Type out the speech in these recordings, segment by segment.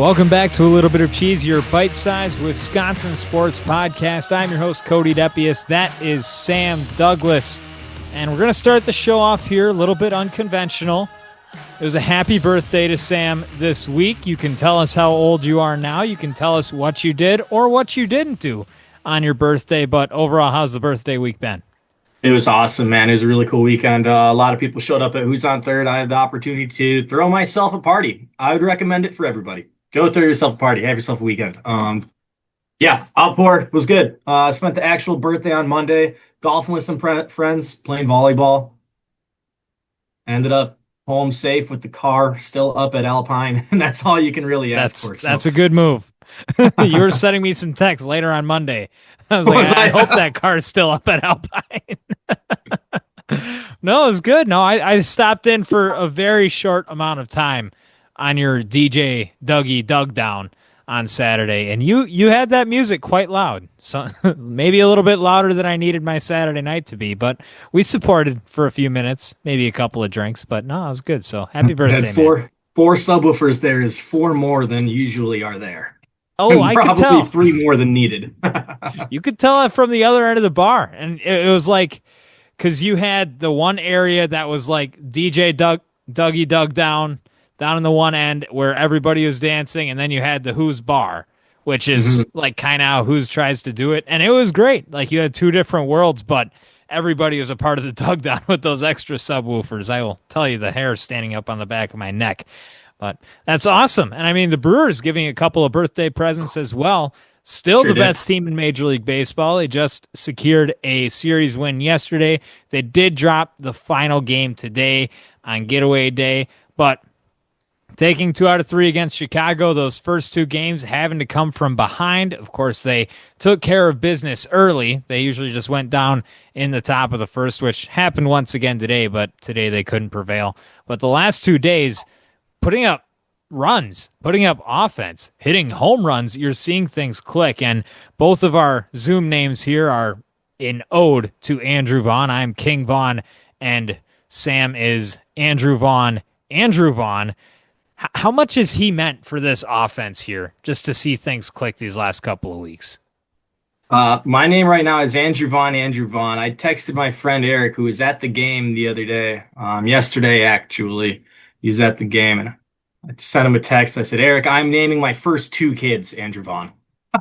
Welcome back to A Little Bit of Cheese, your bite-sized Wisconsin sports podcast. I'm your host, Cody Depius. That is Sam Douglas. And we're going to start the show off here a little bit unconventional. It was a happy birthday to Sam this week. You can tell us how old you are now. You can tell us what you did or what you didn't do on your birthday. But overall, how's the birthday week been? It was awesome, man. It was a really cool weekend. A lot of people showed up at Who's on Third. I had the opportunity to throw myself a party. I would recommend it for everybody. Go throw yourself a party. Have yourself a weekend. Yeah, outpour was good. Spent the actual birthday on Monday, golfing with some friends, playing volleyball. Ended up home safe with the car still up at Alpine, and that's all you can really ask for. So. That's a good move. You were sending me some texts later on Monday. I was like, I hope that car's still up at Alpine. No, it was good. No, I stopped in for a very short amount of time on your DJ Dougie Doug down on Saturday, and you had that music quite loud, so maybe a little bit louder than I needed my Saturday night to be, but we supported for a few minutes, maybe a couple of drinks, but no, it was good. So happy birthday, had four subwoofers there is four more than usually are there. Oh, I could tell. Probably three more than needed. You could tell it from the other end of the bar, and it was like, because you had the one area that was like DJ Dougie Doug down in the one end where everybody was dancing, and then you had the Who's bar, which is like kind of how Who's tries to do it, and it was great. Like you had two different worlds, but everybody was a part of the Doug down with those extra subwoofers. I will tell you, the hair standing up on the back of my neck. But that's awesome. And I mean, the Brewers giving a couple of birthday presents as well. Still the best team in Major League Baseball. They just secured a series win yesterday. They did drop the final game today on getaway day, but taking 2 out of 3 against Chicago, those first two games having to come from behind. Of course, they took care of business early. They usually just went down in the top of the first, which happened once again today, but today they couldn't prevail. But the last 2 days, putting up runs, putting up offense, hitting home runs, you're seeing things click. And both of our Zoom names here are in ode to Andrew Vaughn. I'm King Vaughn, and Sam is Andrew Vaughn. Andrew Vaughn, how much has he meant for this offense here, just to see things click these last couple of weeks? My name right now is Andrew Vaughn. I texted my friend Eric, who was at the game the other day, yesterday actually. He was at the game, and I sent him a text. I said, Eric, I'm naming my first 2 kids Andrew Vaughn.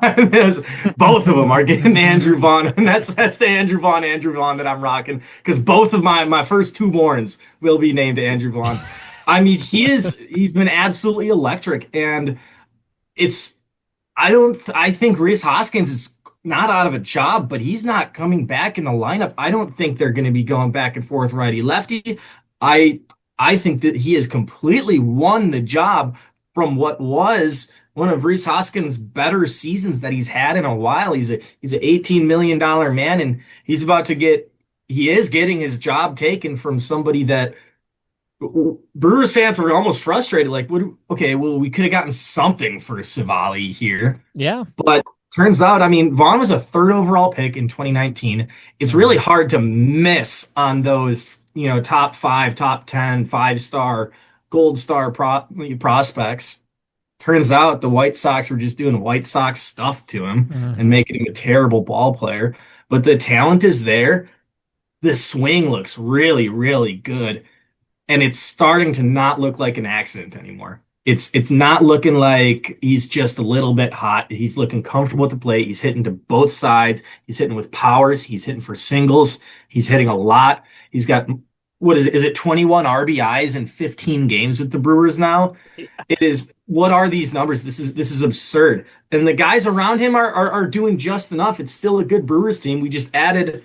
Both of them are getting Andrew Vaughn, and that's the Andrew Vaughn that I'm rocking, because both of my first 2 borns will be named Andrew Vaughn. I mean, he's been absolutely electric, and I think Rhys Hoskins is not out of a job, but he's not coming back in the lineup. I don't think they're going to be going back and forth righty lefty. I think that he has completely won the job from what was one of Rhys Hoskins' better seasons that he's had in a while. He's an $18 million man, and he is getting his job taken from somebody that Brewers fans were almost frustrated. Like, we could have gotten something for Savali here. Yeah. But turns out, I mean, Vaughn was a 3rd overall pick in 2019. It's really hard to miss on those, top 5, top 10, 5-star, gold star prospects. Turns out the White Sox were just doing White Sox stuff to him and making him a terrible ball player. But the talent is there. The swing looks really, really good. And it's starting to not look like an accident anymore. It's not looking like he's just a little bit hot. He's looking comfortable at the plate. He's hitting to both sides. He's hitting with powers. He's hitting for singles. He's hitting a lot. He's got, is it 21 RBIs in 15 games with the Brewers now? It is. What are these numbers? This is absurd. And the guys around him are doing just enough. It's still a good Brewers team. We just added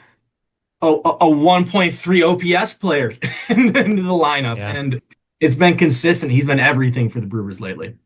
a 1.3 OPS player into the lineup, and it's been consistent. He's been everything for the Brewers lately.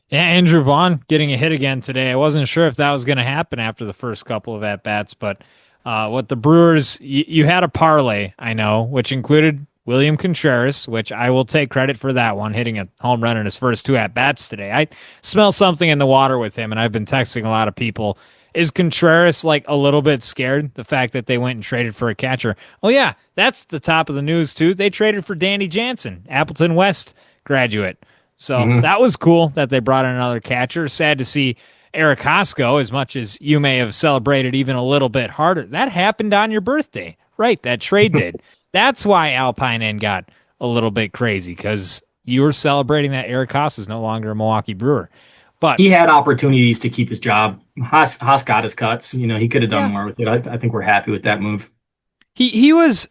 Yeah, Andrew Vaughn getting a hit again today. I wasn't sure if that was going to happen after the first couple of at-bats, but what the Brewers, you had a parlay, I know, which included William Contreras, which I will take credit for that one, hitting a home run in his first 2 at-bats today. I smell something in the water with him, and I've been texting a lot of people. Is Contreras like a little bit scared, the fact that they went and traded for a catcher? Oh, yeah, that's the top of the news, too. They traded for Danny Jansen, Appleton West graduate. So Mhm. that was cool that they brought in another catcher. Sad to see Eric Hosko, as much as you may have celebrated even a little bit harder. That happened on your birthday. Right, that trade did. That's why Alpine Inn got a little bit crazy, because you were celebrating that Eric Haas is no longer a Milwaukee Brewer. But He had opportunities to keep his job. Haas got his cuts. He could have done yeah, more with it. I think we're happy with that move. he was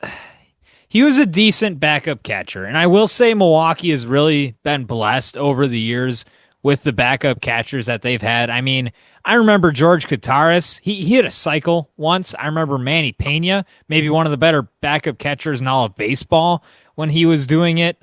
a decent backup catcher. And I will say Milwaukee has really been blessed over the years with the backup catchers that they've had. I mean, I remember George Kataris. He hit a cycle once. I remember Manny Pena, maybe one of the better backup catchers in all of baseball when he was doing it.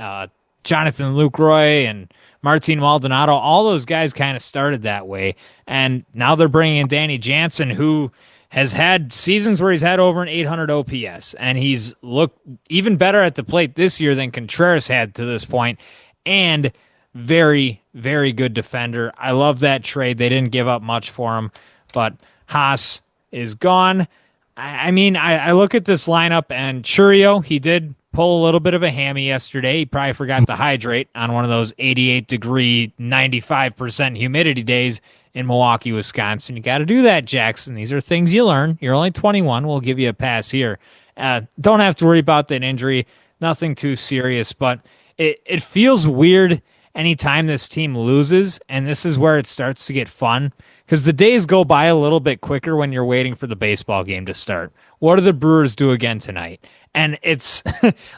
Jonathan Lucroy and Martin Maldonado, all those guys kind of started that way. And now they're bringing in Danny Jansen, who has had seasons where he's had over an 800 OPS, and he's looked even better at the plate this year than Contreras had to this point, and very, very good defender. I love that trade. They didn't give up much for him, but Haas is gone. I mean, I look at this lineup, and Churio, he did pull a little bit of a hammy yesterday. He probably forgot to hydrate on one of those 88-degree, 95% humidity days in Milwaukee, Wisconsin. You got to do that, Jackson. These are things you learn. You're only 21. We'll give you a pass here. Don't have to worry about that injury. Nothing too serious, but it feels weird anytime this team loses, and this is where it starts to get fun, because the days go by a little bit quicker when you're waiting for the baseball game to start. What do the Brewers do again tonight? And it's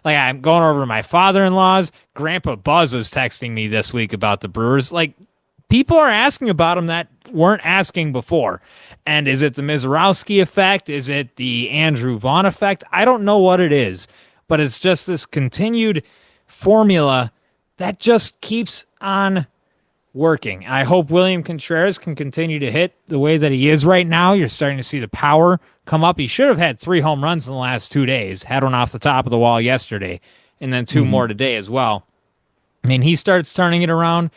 like I'm going over to my father-in-law's. Grandpa Buzz was texting me this week about the Brewers. Like, people are asking about them that weren't asking before. And is it the Mizorowski effect? Is it the Andrew Vaughn effect? I don't know what it is, but it's just this continued formula that just keeps on working. I hope William Contreras can continue to hit the way that he is right now. You're starting to see the power come up. He should have had 3 home runs in the last 2 days. Had one off the top of the wall yesterday, and then 2 more today as well. I mean, he starts turning it around.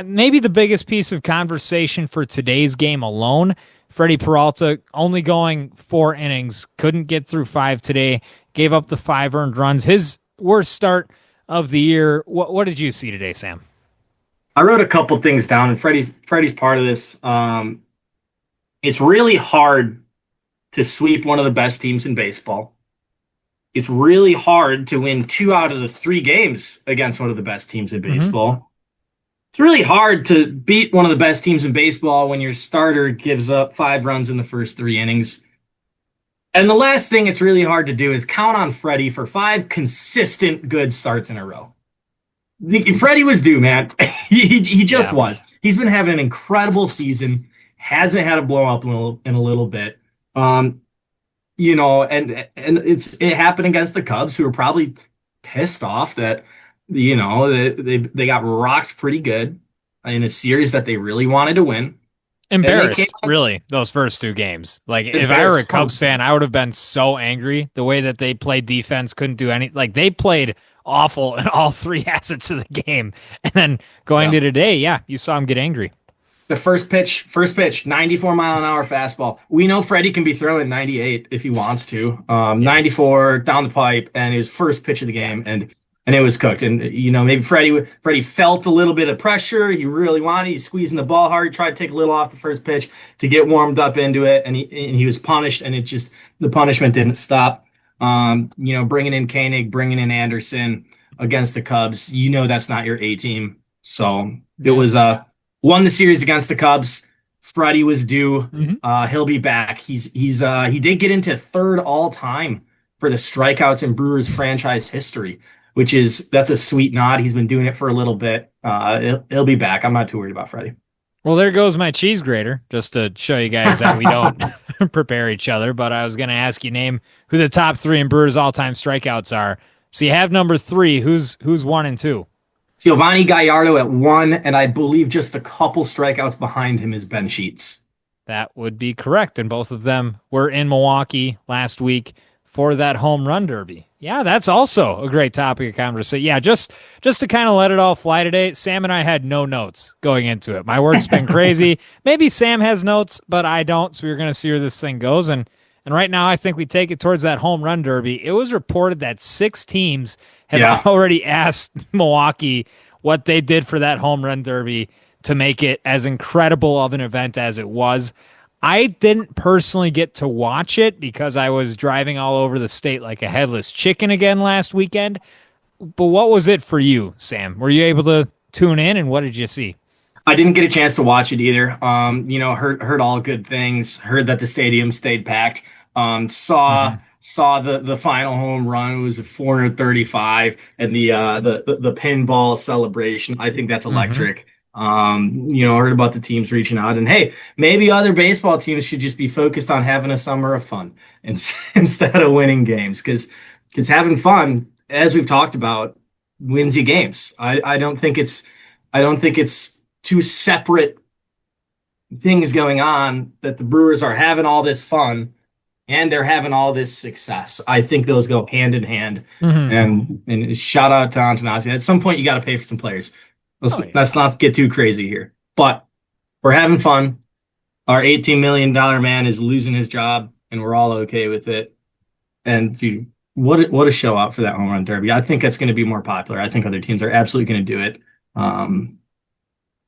Maybe the biggest piece of conversation for today's game alone, Freddie Peralta only going 4 innings, couldn't get through 5 today, gave up the 5 earned runs. His worst start of the year. What did you see today, Sam? I wrote a couple things down, and Freddie's part of this. It's really hard to sweep one of the best teams in baseball. It's really hard to win 2 out of the 3 games against one of the best teams in baseball. It's really hard to beat one of the best teams in baseball when your starter gives up 5 runs in the first 3 innings. And the last thing it's really hard to do is count on Freddie for 5 consistent good starts in a row. Freddie was due, man. He just was. He's been having an incredible season. Hasn't had a blow up in a little bit. And it happened against the Cubs, who were probably pissed off that they got rocked pretty good in a series that they really wanted to win. Embarrassed, really, those first 2 games. Like, if I were a Cubs fan, I would have been so angry the way that they played defense, couldn't do any. Like, they played awful in all 3 assets of the game. And then going to today, you saw him get angry. The first pitch, 94-mile-an-hour fastball. We know Freddie can be throwing 98 if he wants to. 94 down the pipe, and his first pitch of the game, and it was cooked. And maybe Freddie felt a little bit of pressure. He really wanted. He's squeezing the ball hard. He tried to take a little off the first pitch to get warmed up into it, and he was punished. And the punishment didn't stop. Bringing in Koenig, bringing in Anderson against the Cubs. That's not your A team. So it was won the series against the Cubs. Freddie was due. He'll be back. He did get into 3rd all time for the strikeouts in Brewers franchise history, that's a sweet nod. He's been doing it for a little bit. He'll be back. I'm not too worried about Freddie. Well, there goes my cheese grater, just to show you guys that we don't prepare each other. But I was going to ask you, name who the top 3 in Brewers all-time strikeouts are. So you have number 3. Who's 1 and 2? Giovanni Gallardo at 1, and I believe just a couple strikeouts behind him is Ben Sheets. That would be correct, and both of them were in Milwaukee last week for that home run derby. Yeah, that's also a great topic of conversation. Yeah, just to kind of let it all fly today, Sam and I had no notes going into it. My work's been crazy. Maybe Sam has notes, but I don't, so we're going to see where this thing goes. And right now, I think we take it towards that home run derby. It was reported that 6 teams have already asked Milwaukee what they did for that home run derby to make it as incredible of an event as it was. I didn't personally get to watch it because I was driving all over the state like a headless chicken again last weekend. But what was it for you, Sam? Were you able to tune in, and what did you see? I didn't get a chance to watch it either. Heard all good things. Heard that the stadium stayed packed. Saw the final home run. It was a 435, and the pinball celebration. I think that's Mm-hmm. electric. Heard about the teams reaching out, and hey, maybe other baseball teams should just be focused on having a summer of fun instead of winning games, because having fun, as we've talked about, wins you games. I don't think it's two separate things going on, that the Brewers are having all this fun and they're having all this success. I think those go hand in hand. Mm-hmm. And shout out to Antonazzi. At some point, you got to pay for some players. Let's, Oh yeah. let's not get too crazy here. But we're having fun. Our $18 million man is losing his job, and we're all okay with it. And dude, what a show out for that home run derby. I think that's going to be more popular. I think other teams are absolutely going to do it.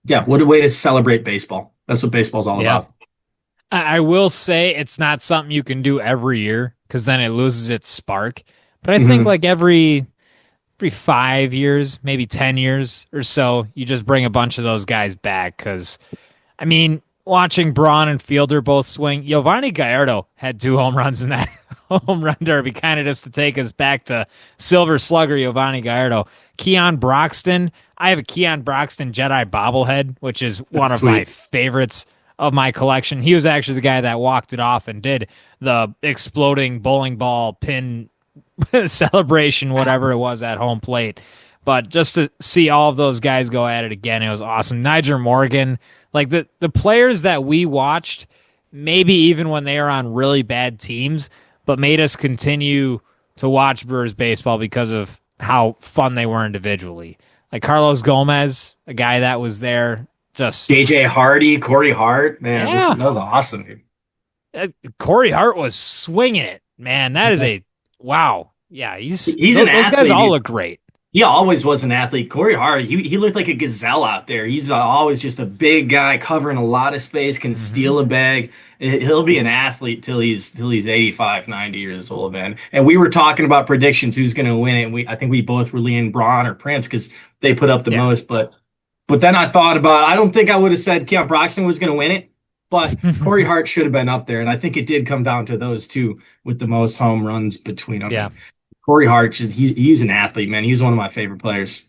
Yeah, what a way to celebrate baseball. That's what baseball's all Yeah. about. I will say it's not something you can do every year because then it loses its spark. But I think Hmm. like every 5 years, maybe 10 years or so, you just bring a bunch of those guys back. Because I mean, watching Braun and Fielder both swing, Giovanni Gallardo had two home runs in that home run derby, kind of just to take us back to Silver Slugger Giovanni Gallardo. Keon Broxton, I have a Keon Broxton Jedi bobblehead, which is one That's of my sweet. favorites of my collection. He was actually the guy that walked it off and did the exploding bowling ball pin celebration, whatever it was at home plate. But just to see all of those guys go at it again, it was awesome. Niger Morgan, like the players that we watched, maybe even when they are on really bad teams, but made us continue to watch Brewers baseball because of how fun they were individually. Like Carlos Gomez, a guy that was there, just JJ Hardy, Corey Hart, man, this yeah. that was awesome, dude. Corey Hart was swinging it, man. That is a wow. Yeah, He's an those guys athlete, all dude. look great. He always was an athlete. Corey Hart, he looked like a gazelle out there. He's always just a big guy covering a lot of space, can Hmm. steal a bag. He'll be an athlete till he's 85, 90 years old, man. And we were talking about predictions, who's going to win it. And I think we both were leaning Braun or Prince because they put up the Yeah. most. But then I thought about, I don't think I would have said Keon Broxton was going to win it, but Corey Hart should have been up there. And I think it did come down to those two with the most home runs between them. Yeah. And Corey Hart, he's an athlete, man. He's one of my favorite players.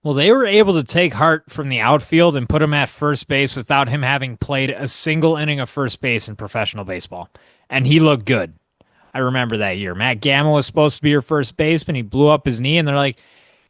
Well, they were able to take Hart from the outfield and put him at first base without him having played a single inning of first base in professional baseball. And he looked good. I remember that year. Matt Gamma was supposed to be your first baseman. He blew up his knee, and they're like,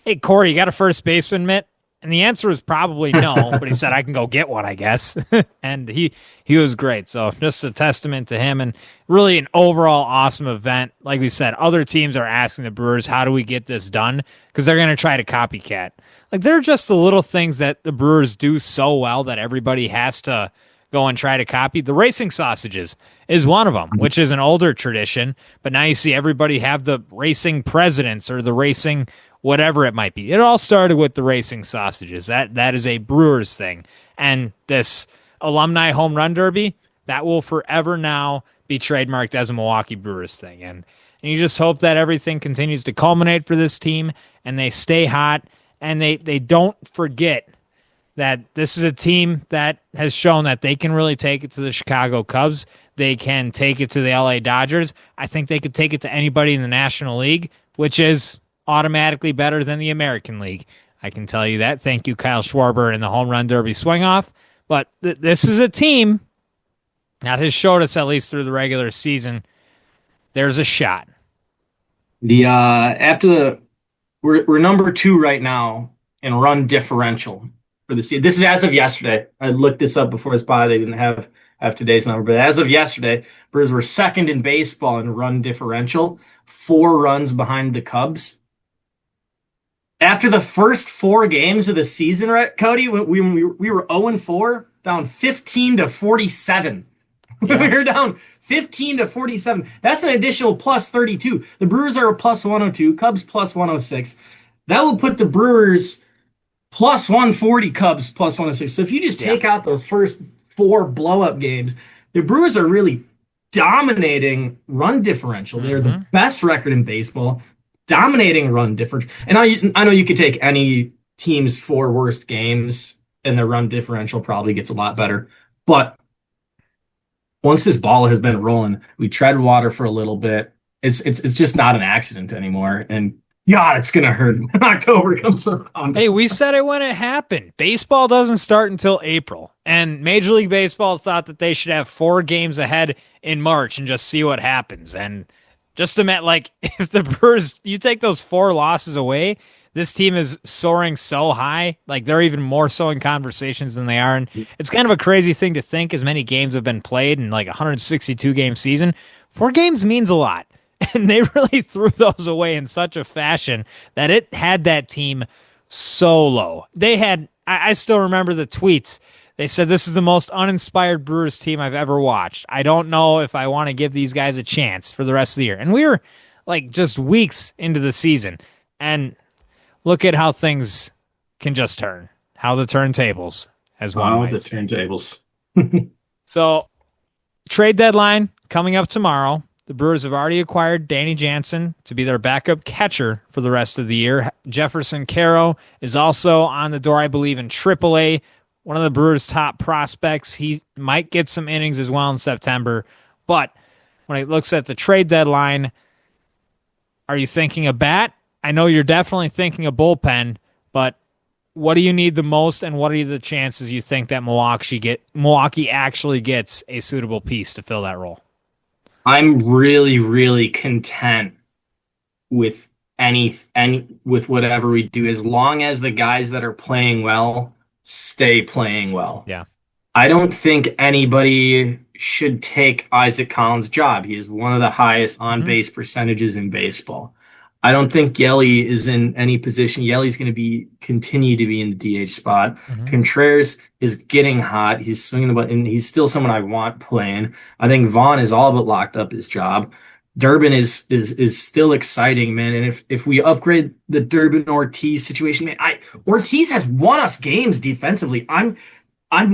"Hey, Corey, you got a first baseman mitt?" And the answer was probably no, but he said, "I can go get one, I guess." And he was great. So just a testament to him, and really an overall awesome event. Like we said, other teams are asking the Brewers, "How do we get this done?" Because they're going to try to copycat. Like they're just the little things that the Brewers do so well that everybody has to go and try to copy. The racing sausages is one of them, which is an older tradition, but now you see everybody have the racing presidents or the racing whatever it might be. It all started with the racing sausages. That is a Brewers thing. And this Alumni Home Run Derby, that will forever now be trademarked as a Milwaukee Brewers thing. And you just hope that everything continues to culminate for this team and they stay hot and they don't forget that this is a team that has shown that they can really take it to the Chicago Cubs. They can take it to the LA Dodgers. I think they could take it to anybody in the National League, which is automatically better than the American League. I can tell you that. Thank you, Kyle Schwarber, and the home run derby swing off. But this is a team that has showed us, at least through the regular season, there's a shot. The after the we're number two right now in run differential for the season. This is as of yesterday. I looked this up before this pod. They didn't have today's number, but as of yesterday, Brewers were second in baseball in run differential, 4 runs behind the Cubs. After the first 4 games of the season, right, Cody, we were 0 and 4, down 15-47. We Yeah. were down 15-47. That's an additional plus 32. The Brewers are a plus 102, Cubs plus 106. That will put the Brewers plus 140, Cubs plus 106. So if you just Yeah. take out those first four blow up games, the Brewers are really dominating run differential. They're the Hmm. best record in baseball, dominating run differential. And I know you could take any team's four worst games and their run differential probably gets a lot better. But once this ball has been rolling, we tread water for a little bit. It's just not an accident anymore. And God, it's gonna hurt when October comes around. Hey, we said it when it happened. Baseball doesn't start until April, and Major League Baseball thought that they should have 4 games ahead in March and just see what happens. And just to met like if the Brewers, you take those 4 losses away, this team is soaring so high, like they're even more so in conversations than they are. And it's kind of a crazy thing to think as many games have been played in like a 162 game season. 4 games means a lot. And they really threw those away in such a fashion that it had that team so low. They had, I still remember the tweets. They said, "This is the most uninspired Brewers team I've ever watched. I don't know if I want to give these guys a chance for the rest of the year." And we were like just weeks into the season. And look at how things can just turn, how the turntables, as one Oh, might the say. turntables. So, trade deadline coming up tomorrow. The Brewers have already acquired Danny Jansen to be their backup catcher for the rest of the year. Jefferson Caro is also on the door, I believe, in AAA. One of the Brewers' top prospects. He might get some innings as well in September. But when it looks at the trade deadline, are you thinking a bat? I know you're definitely thinking a bullpen, but what do you need the most, and what are the chances you think that Milwaukee actually gets a suitable piece to fill that role? I'm really, really content with any with whatever we do, as long as the guys that are playing well stay playing well. Yeah. I don't think anybody should take Isaac Collins' job. He is one of the highest on Mhm. base percentages in baseball. I don't think Yelly is in any position. Yelly's going to be continue to be in the DH spot. Mhm. Contreras is getting hot. He's swinging the button. He's still someone I want playing. I think Vaughn is all but locked up his job. Durbin is still exciting, man. And if we upgrade the Durbin Ortiz situation, man, Ortiz has won us games defensively. I'm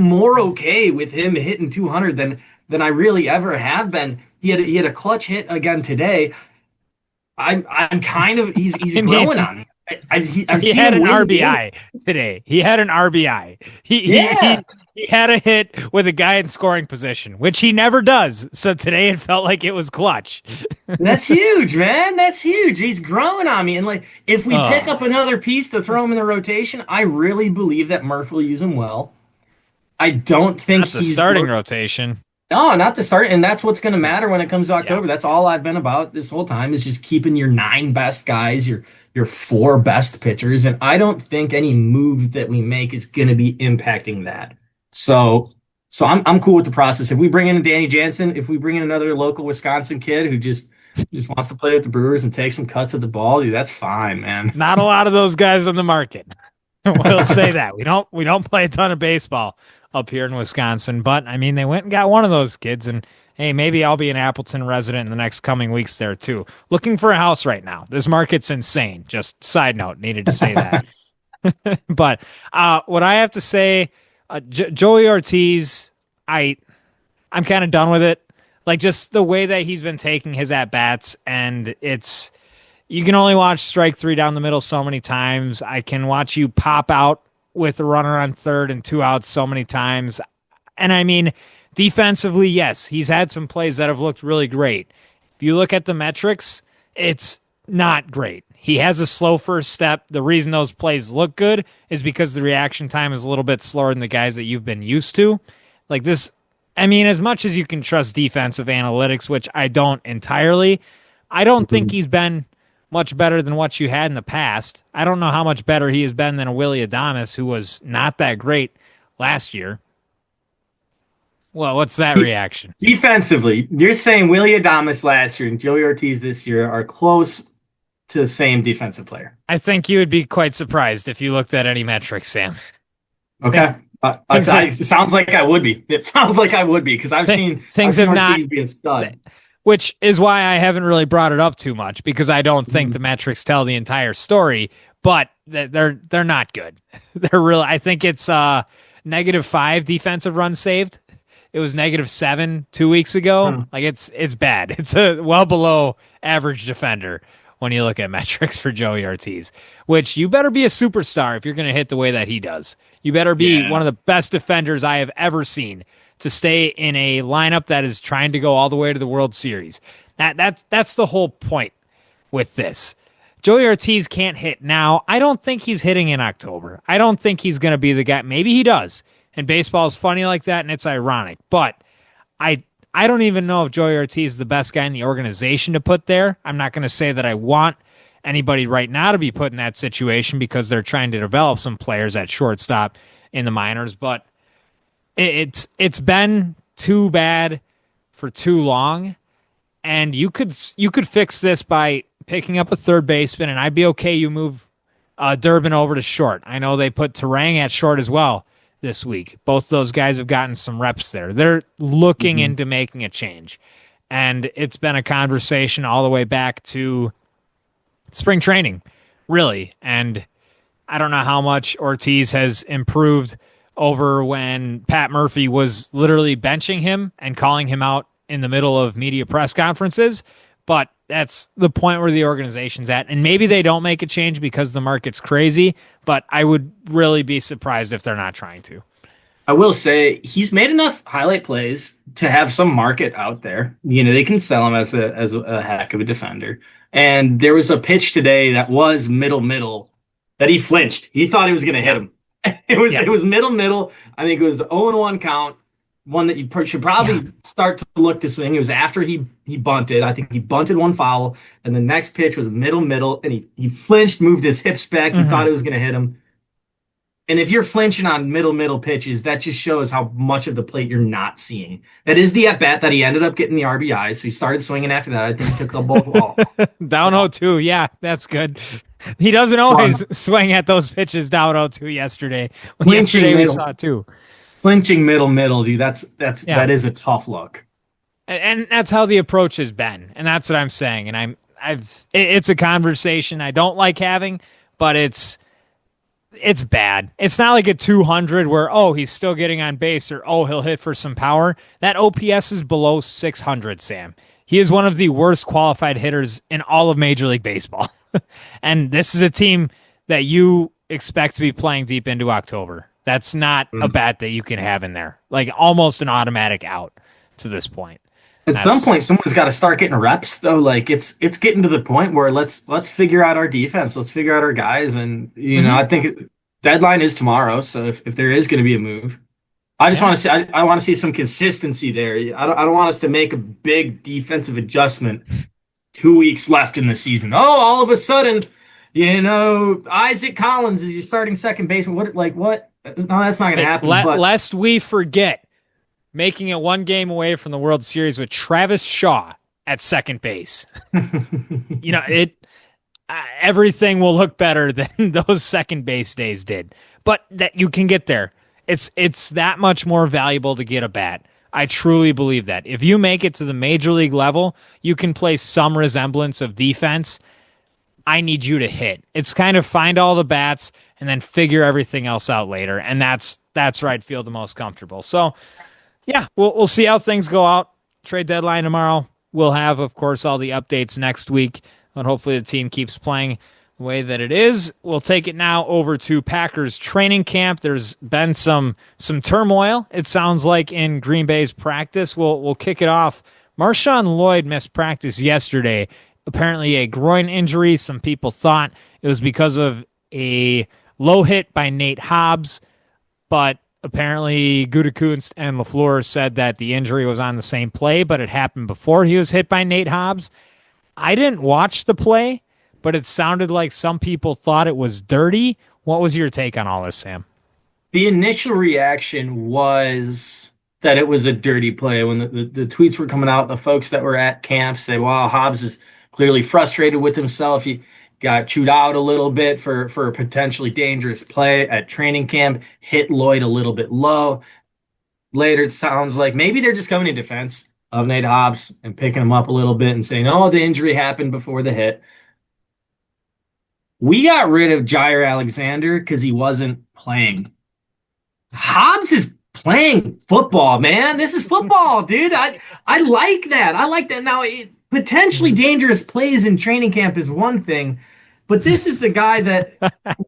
more okay with him hitting 200 than I really ever have been. He had a clutch hit again today. I'm kind of he's I mean, growing on me. I've he seen had him an win games. RBI today. He had an RBI. Yeah, He had a hit with a guy in scoring position, which he never does. So today it felt like it was clutch. that's huge, man. That's huge. He's growing on me. And like, if we pick Oh, up another piece to throw him in the rotation, I really believe that Murph will use him well. I don't think not the he's starting going. rotation. No, not to start, and that's what's going to matter when it comes to Yeah. October. That's all I've been about this whole time is just keeping your nine best guys, your four best pitchers, and I don't think any move that we make is going to be impacting that. So, so I'm cool with the process. If we bring in Danny Jansen, if we bring in another local Wisconsin kid who just wants to play with the Brewers and take some cuts at the ball, dude, that's fine, man. Not a lot of those guys on the market. We'll say that. We don't play a ton of baseball up here in Wisconsin, but I mean they went and got one of those kids, and hey, maybe I'll be an Appleton resident in the next coming weeks there too. Looking for a house right now. This market's insane. Just side note, needed to say that. But what I have to say, Joey Ortiz, I'm kind of done with it. Like just the way that he's been taking his at bats, and it's you can only watch strike three down the middle so many times. I can watch you pop out with a runner on third and 2 outs so many times. And I mean, defensively, yes, he's had some plays that have looked really great. If you look at the metrics, it's not great. He has a slow first step. The reason those plays look good is because the reaction time is a little bit slower than the guys that you've been used to. Like this, I mean, as much as you can trust defensive analytics, which I don't entirely, I don't think he's been much better than what you had in the past. I don't know how much better he has been than a Willie Adames, who was not that great last year. Well, what's that reaction? Defensively, you're saying Willie Adames last year and Joey Ortiz this year are close to the same defensive player. I think you would be quite surprised if you looked at any metrics, Sam. Okay. Things It sounds like I would be. It sounds like I would be because things I've seen have not, Ortiz be a stud. which is why I haven't really brought it up too much because I don't think the metrics tell the entire story. but they're not good. They're really. I think it's -5 defensive runs saved. It was -7 2 weeks ago. Hmm. Like it's bad. It's a well below average defender when you look at metrics for Joey Ortiz. Which you better be a superstar if you're going to hit the way that he does. You better be one Yeah. of the best defenders I have ever seen to stay in a lineup that is trying to go all the way to the World Series. That's the whole point with this. Joey Ortiz can't hit now. I don't think he's hitting in October. I don't think he's going to be the guy. Maybe he does. And baseball is funny like that, and it's ironic. But I I don't even know if Joey Ortiz is the best guy in the organization to put there. I'm not going to say that I want anybody right now to be put in that situation because they're trying to develop some players at shortstop in the minors. But it's been too bad for too long, and you could fix this by picking up a third baseman, and I'd be okay. You move Durbin over to short. I know they put Terang at short as well this week. Both those guys have gotten some reps there. They're looking into making a change, and it's been a conversation all the way back to spring training, really. And I don't know how much Ortiz has improved over when Pat Murphy was literally benching him and calling him out in the middle of media press conferences, but that's the point where the organization's at. And maybe they don't make a change because the market's crazy, but I would really be surprised if they're not trying to. I will say he's made enough highlight plays to have some market out there. You know, they can sell him as a heck of a defender. And there was a pitch today that was middle that he flinched. He thought he was going to hit him. It was middle. I think it was 0-1 count. One that you should probably start to look to swing. It was after he bunted. I think he bunted one foul, and the next pitch was middle, and he flinched, moved his hips back. He thought it was going to hit him. And if you're flinching on middle pitches, that just shows how much of the plate you're not seeing. That is the at bat that he ended up getting the RBI. So he started swinging after that. I think he took the ball. Down 0-2. Yeah, that's good. He doesn't always swing at those pitches down 0-2 yesterday. Yesterday we saw it too. Flinching middle, dude. That is a tough look. And that's how the approach has been. And that's what I'm saying. And it's a conversation I don't like having, but it's bad. It's not like a 200 where, oh, he's still getting on base or, oh, he'll hit for some power. That OPS is below 600, Sam. He is one of the worst qualified hitters in all of Major League Baseball. And this is a team that you expect to be playing deep into October. That's not a bat that you can have in there. Like almost an automatic out to this point. At some point, someone's got to start getting reps, though. Like it's getting to the point where let's figure out our defense, let's figure out our guys, and I think deadline is tomorrow. So if there is going to be a move, I just want to see I want to see some consistency there. I don't want us to make a big defensive adjustment 2 weeks left in the season. Oh, all of a sudden, Isaac Collins is your starting second baseman. What? No, that's not going to happen. Lest we forget, making it one game away from the World Series with Travis Shaw at second base. Everything will look better than those second base days did. But that you can get there. It's that much more valuable to get a bat. I truly believe that. If you make it to the major league level, you can play some resemblance of defense. I need you to hit. It's kind of find all the bats and then figure everything else out later. And that's where I'd feel the most comfortable. So, yeah, we'll see how things go out. Trade deadline tomorrow. We'll have, of course, all the updates next week. And hopefully the team keeps playing the way that it is. We'll take it now over to Packers training camp. There's been some turmoil, it sounds like, in Green Bay's practice. We'll kick it off. Marshawn Lloyd missed practice yesterday. Apparently a groin injury. Some people thought it was because of a low hit by Nate Hobbs, but apparently Gutekunst and LaFleur said that the injury was on the same play, but it happened before he was hit by Nate Hobbs. I didn't watch the play, but it sounded like some people thought it was dirty. What was your take on all this, Sam? The initial reaction was that it was a dirty play. When the tweets were coming out, the folks that were at camp say, wow, Hobbs is clearly frustrated with himself. He got chewed out a little bit for a potentially dangerous play at training camp, hit Lloyd a little bit low. Later, it sounds like maybe they're just coming in defense of Nate Hobbs and picking him up a little bit and saying, oh, the injury happened before the hit. We got rid of Jair Alexander because he wasn't playing. Hobbs is playing football, man. This is football, dude. I like that. I like that. Now, potentially dangerous plays in training camp is one thing, but this is the guy that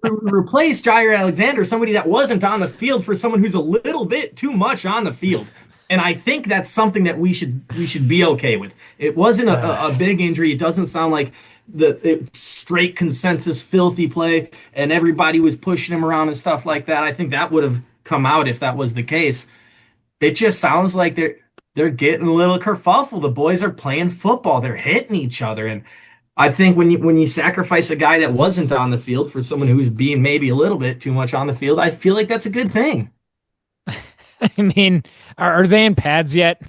replaced Jair Alexander, somebody that wasn't on the field, for someone who's a little bit too much on the field. And I think that's something that we should be okay with. It wasn't a big injury. It doesn't sound like straight consensus filthy play, and everybody was pushing him around and stuff like that. I think that would have come out if that was the case. It just sounds like they're getting a little kerfuffle. The boys are playing football. They're hitting each other, and I think when you sacrifice a guy that wasn't on the field for someone who's being maybe a little bit too much on the field, I feel like that's a good thing. I mean, are they in pads yet?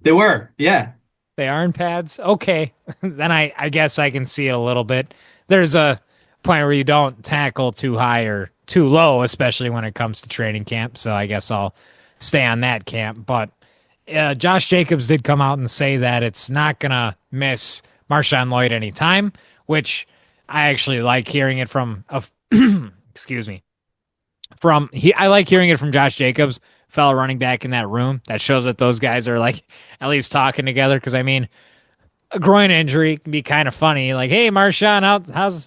They were, yeah. They are in pads? Okay. Then I guess I can see it a little bit. There's a point where you don't tackle too high or too low, especially when it comes to training camp. So I guess I'll stay on that camp. But Josh Jacobs did come out and say that it's not going to miss Marshawn Lloyd anytime, which I actually like hearing it from, excuse me, I like hearing it from Josh Jacobs, fellow running back in that room. That shows that those guys are like at least talking together. Because I mean, a groin injury can be kind of funny. Like, hey, Marshawn,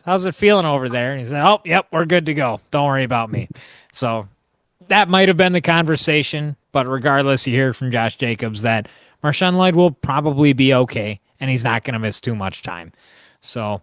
how's it feeling over there? And he said, oh, yep, we're good to go. Don't worry about me. So that might have been the conversation. But regardless, you hear from Josh Jacobs that Marshawn Lloyd will probably be okay, and he's not going to miss too much time. So,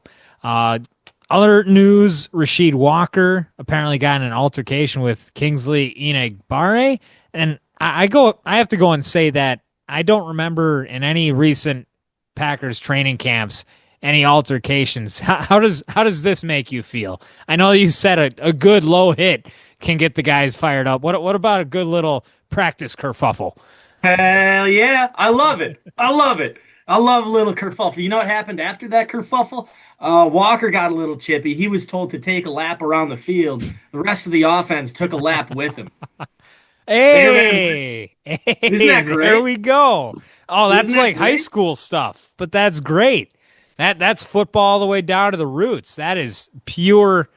other news, Rasheed Walker apparently got in an altercation with Kingsley Enagbare. And I have to go and say that I don't remember in any recent Packers training camps any altercations. How does this make you feel? I know you said a good low hit can get the guys fired up. What about a good little practice kerfuffle? Hell yeah. I love it. I love it. I love a little kerfuffle. You know what happened after that kerfuffle? Walker got a little chippy. He was told to take a lap around the field. The rest of the offense took a lap with him. Hey, Isn't that great? There we go. Oh, that's Isn't that like high great? school stuff, but that's great. That's football all the way down to the roots. That is pure,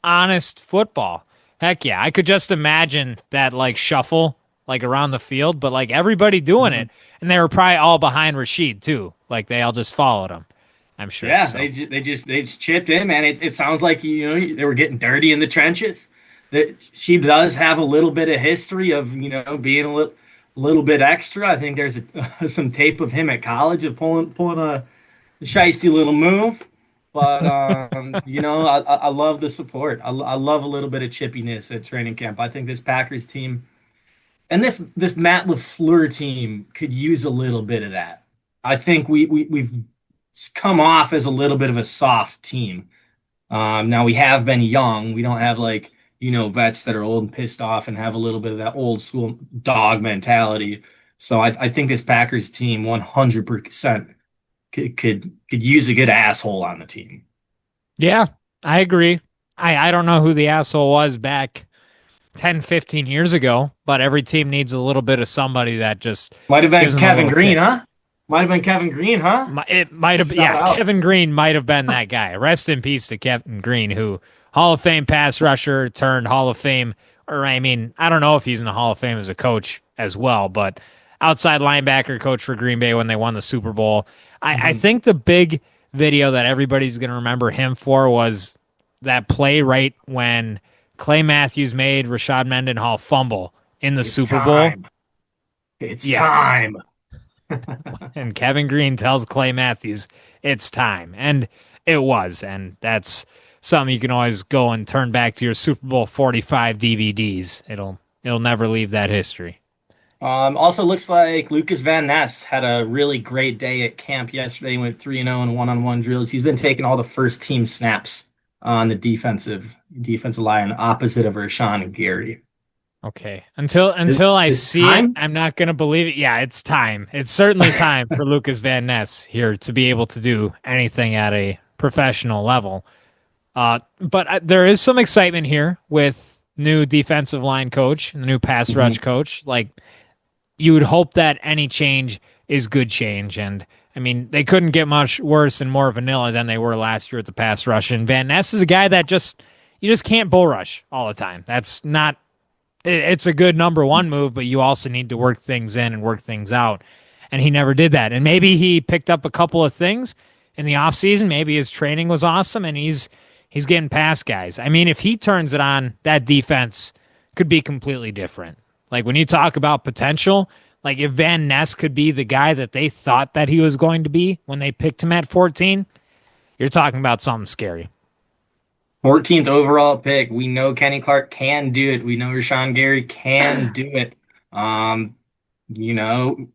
honest football. Heck yeah, I could just imagine that like shuffle like around the field, but like everybody doing it, and they were probably all behind Rasheed too. Like they all just followed him. I'm sure. Yeah, So they just chipped in, man. It sounds like they were getting dirty in the trenches. That she does have a little bit of history of being a little bit extra. I think there's some tape of him at college of pulling a shiesty little move. But I love the support. I love a little bit of chippiness at training camp. I think this Packers team and this Matt LaFleur team could use a little bit of that. I think we've come off as a little bit of a soft team. Now we have been young. We don't have vets that are old and pissed off and have a little bit of that old school dog mentality. So I think this Packers team 100% could use a good asshole on the team. yeah, I agree. I don't know who the asshole was back 10, 15 years ago, but every team needs a little bit of somebody that just Might have been gives them a Kevin little Green, kick. huh? Might have been Kevin Green, huh? It might have, Shout yeah. out. Kevin Green might have been that guy. Rest in peace to Kevin Green, who Hall of Fame pass rusher turned Hall of Fame, or I mean, I don't know if he's in the Hall of Fame as a coach as well, but outside linebacker coach for Green Bay when they won the Super Bowl. I think the big video that everybody's going to remember him for was that play right when Clay Matthews made Rashad Mendenhall fumble in the It's Super Bowl. time. It's Yes. time. And Kevin Green tells Clay Matthews it's time. And it was. And that's something you can always go and turn back to your Super Bowl 45 DVDs. It'll never leave that history. Also looks like Lucas Van Ness had a really great day at camp yesterday. He went 3-0 in one-on-one drills. He's been taking all the first team snaps on the defensive line opposite of Rashawn and Gary. Okay. Until I It's see time? it, I'm not gonna believe it. Yeah, it's time. It's certainly time for Lucas Van Ness here to be able to do anything at a professional level. But there is some excitement here with new defensive line coach and the new pass rush coach. Like you would hope that any change is good change, and I mean, they couldn't get much worse and more vanilla than they were last year at the pass rush. And Van Ness is a guy that you just can't bull rush all the time. That's not, it's a good number one move, but you also need to work things in and work things out. And he never did that. And maybe he picked up a couple of things in the offseason. Maybe his training was awesome and he's getting past guys. I mean, if he turns it on, that defense could be completely different. Like when you talk about potential, like if Van Ness could be the guy that they thought that he was going to be when they picked him at 14, you're talking about something scary. 14th overall pick. We know Kenny Clark can do it. We know Rashawn Gary can do it.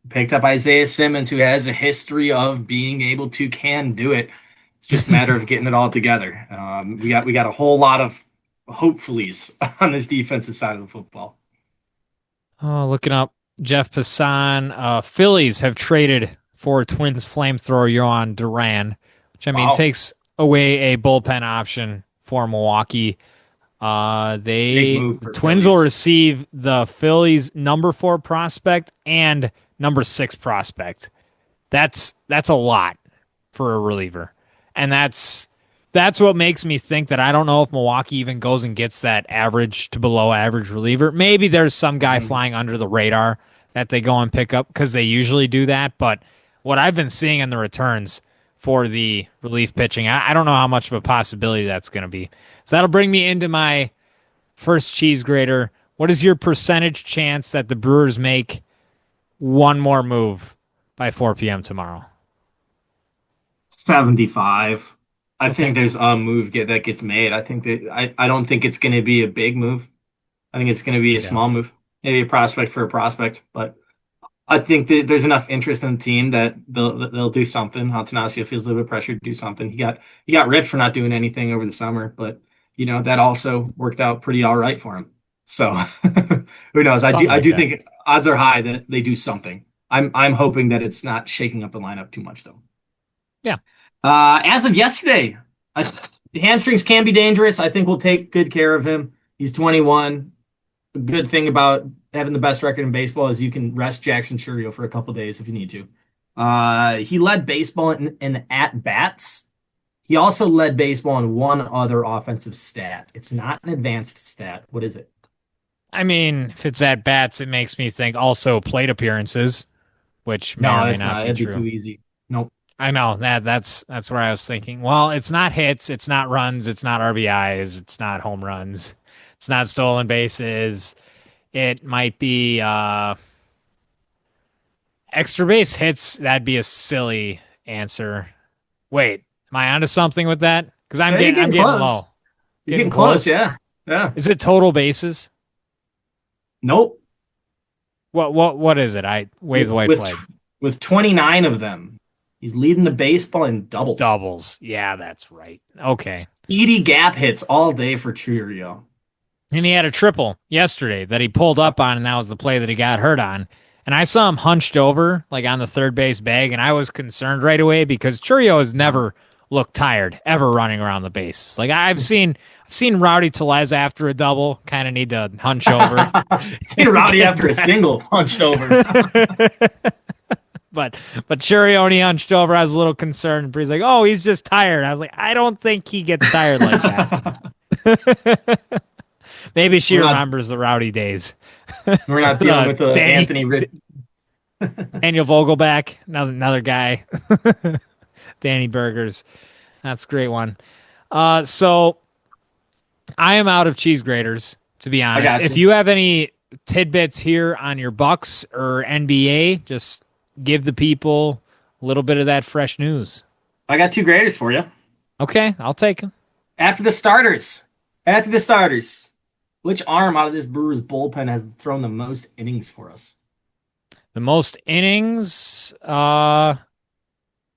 Picked up Isaiah Simmons, who has a history of being able to can do it. It's just a matter of getting it all together. We got a whole lot of hopefullys on this defensive side of the football. Oh, looking up Jeff Passan. Phillies have traded for Twins flamethrower Yohan Duran, which I mean takes away a bullpen option for Milwaukee. The Twins will receive the Phillies number 4 prospect and number 6 prospect. That's a lot for a reliever. And that's what makes me think that I don't know if Milwaukee even goes and gets that average to below average reliever. Maybe there's some guy flying under the radar that they go and pick up because they usually do that. But what I've been seeing in the returns for the relief pitching, I don't know how much of a possibility that's going to be. So that'll bring me into my first cheese grater. What is your percentage chance that the Brewers make one more move by 4 p.m. tomorrow? 75. I think there's a move that gets made. I don't think it's going to be a big move. I think it's going to be a small move, maybe a prospect for a prospect. But I think that there's enough interest in the team that they'll do something. Altanasio feels a little bit pressured to do something. He got ripped for not doing anything over the summer, but that also worked out pretty all right for him. So who knows? I do think odds are high that they do something. I'm hoping that it's not shaking up the lineup too much though. Yeah. As of yesterday, the hamstrings can be dangerous. I think we'll take good care of him. He's 21. A good thing about having the best record in baseball is you can rest Jackson Chourio for a couple days if you need to. He led baseball in at-bats. He also led baseball in one other offensive stat. It's not an advanced stat. What is it? I mean, if it's at-bats, it makes me think also plate appearances, which may or may not be true. It'd be too easy. Nope. I know that's where I was thinking. Well, it's not hits, it's not runs, it's not RBIs, it's not home runs, it's not stolen bases. It might be extra base hits. That'd be a silly answer. Wait, am I onto something with that? Because I'm getting low. You're getting close, yeah. Is it total bases? Nope. What is it? I wave the white flag. With 29 of them. He's leading the baseball in doubles. Doubles. Yeah, that's right. Okay. Speedy gap hits all day for Chourio. And he had a triple yesterday that he pulled up on, and that was the play that he got hurt on. And I saw him hunched over, like on the third base bag, and I was concerned right away because Chourio has never looked tired, ever running around the bases. Like I've seen Rowdy Tellez after a double kind of need to hunch over. seen Rowdy after a single hunched over. But Chourio, when he hunched over, I was a little concerned. But he's like, oh, he's just tired. I was like, I don't think he gets tired like that. Maybe she remembers the Rowdy days. We're not dealing with Anthony Daniel Vogelback, another guy. Danny Burgers. That's a great one. So I am out of cheese graters, to be honest. If you have any tidbits here on your Bucks or NBA, just give the people a little bit of that fresh news. I got 2 graders for you. Okay, I'll take them. After the starters, which arm out of this Brewers bullpen has thrown the most innings for us? The most innings,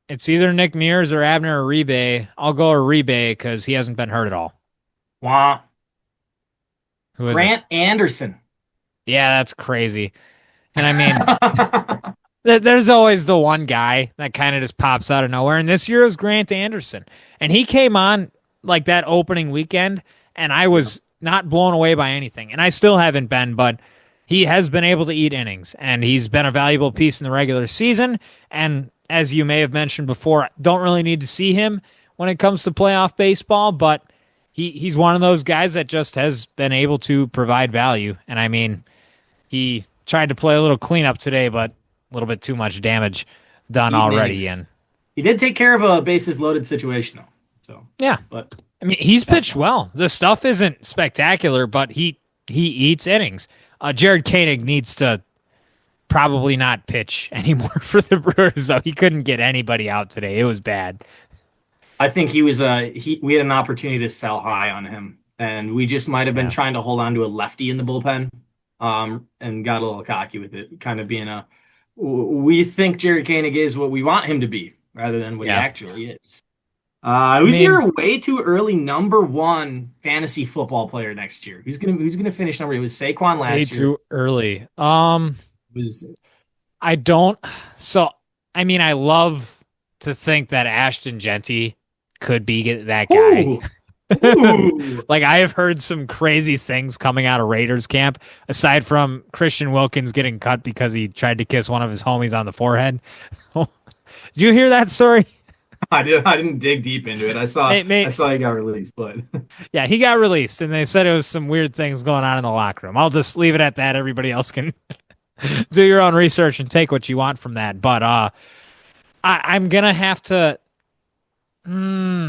it's either Nick Mears or Abner Uribe. I'll go Uribe because he hasn't been hurt at all. Wah. Who is Grant Anderson. Yeah, that's crazy. And I mean, there's always the one guy that kind of just pops out of nowhere. And this year it was Grant Anderson. And he came on like that opening weekend, and I was not blown away by anything. And I still haven't been, but he has been able to eat innings, and he's been a valuable piece in the regular season. And as you may have mentioned before, don't really need to see him when it comes to playoff baseball, but he's one of those guys that just has been able to provide value. And I mean, he tried to play a little cleanup today, but a little bit too much damage done Eaton already. innings. And He did take care of a bases loaded situation though. So, yeah, but I mean, he's that's pitched well. The stuff isn't spectacular, but he eats innings. Jared Koenig needs to probably not pitch anymore for the Brewers, though. He couldn't get anybody out today. It was bad. I think he was we had an opportunity to sell high on him, and we just might have been Yeah. trying to hold on to a lefty in the bullpen, and got a little cocky with it, kind of being we think Jerry Koenig is what we want him to be rather than what he Yeah. actually is. I Who's mean, your way too early number one fantasy football player next year? Who's gonna finish number? It was Saquon way last year. too early. It was I don't. So, I mean, I love to think that Ashton Genty could be that guy. ooh, ooh. Like, I have heard some crazy things coming out of Raiders camp, aside from Christian Wilkins getting cut because he tried to kiss one of his homies on the forehead. Did you hear that story? I didn't dig deep into it. I saw Mate, I saw he got released, but yeah, he got released, and they said it was some weird things going on in the locker room. I'll just leave it at that. Everybody else can do your own research and take what you want from that. But I'm gonna have to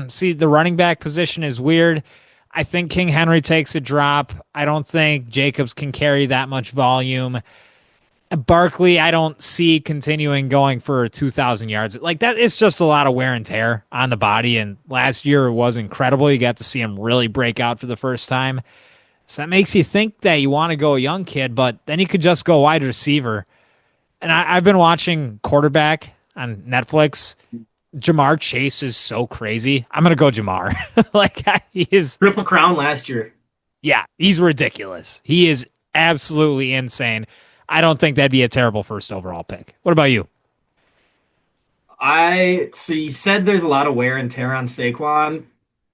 see the running back position is weird. I think King Henry takes a drop. I don't think Jacobs can carry that much volume. Barkley, I don't see continuing going for 2,000 yards. Like that, it's just a lot of wear and tear on the body. And last year was incredible. You got to see him really break out for the first time. So that makes you think that you want to go a young kid, but then you could just go wide receiver. And I've been watching quarterback on Netflix. Jamar Chase is so crazy. I'm gonna go Jamar. Like he is. Triple Crown last year. Yeah, he's ridiculous. He is absolutely insane. I don't think that'd be a terrible first overall pick. What about you? So you said there's a lot of wear and tear on Saquon.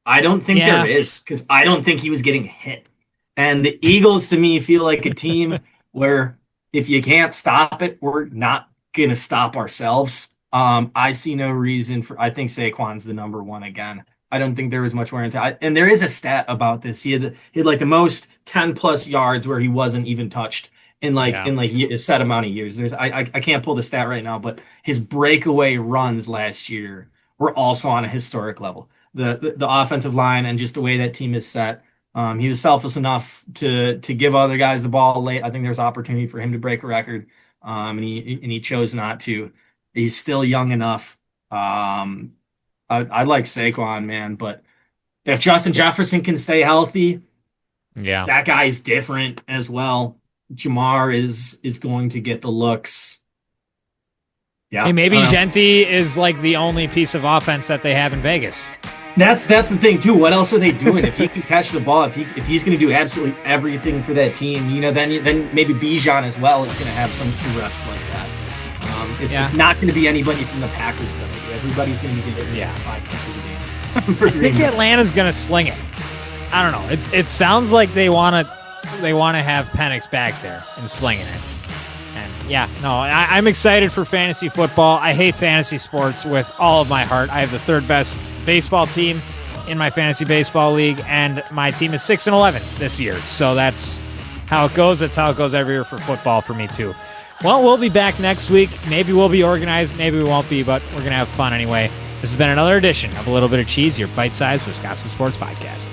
I don't think Yeah. there is because I don't think he was getting hit. And the Eagles to me feel like a team where if you can't stop it, we're not gonna stop ourselves. I see no reason I think Saquon's the number one again. I don't think there was much wear and tear. And there is a stat about this. He had like the most 10 plus yards where he wasn't even touched Yeah. in like a set amount of years. I can't pull the stat right now, but his breakaway runs last year were also on a historic level. The offensive line and just the way that team is set. He was selfless enough to give other guys the ball late. I think there's opportunity for him to break a record, and he chose not to. He's still young enough. I like Saquon, man, but if Justin Jefferson can stay healthy, Yeah. that guy's different as well. Jamar is going to get the looks. Yeah, Hey, maybe I don't know. Genty is like the only piece of offense that they have in Vegas. That's the thing too. What else are they doing? If he can catch the ball, if he's going to do absolutely everything for that team, then maybe Bijan as well is going to have some reps like that. It's not going to be anybody from the Packers though. Everybody's going to be getting 5 catches a game. I think Atlanta's gonna sling it. I don't know. It sounds like they want to have Penix back there and slinging it. And yeah, no, I'm excited for fantasy football. I hate fantasy sports with all of my heart. I have the third best baseball team in my fantasy baseball league, and my team is 6-11 this year. So that's how it goes. That's how it goes every year for football for me too. Well, we'll be back next week. Maybe we'll be organized, maybe we won't be, but we're going to have fun anyway. This has been another edition of A Little Bit of Cheese, your bite-sized Wisconsin sports podcast.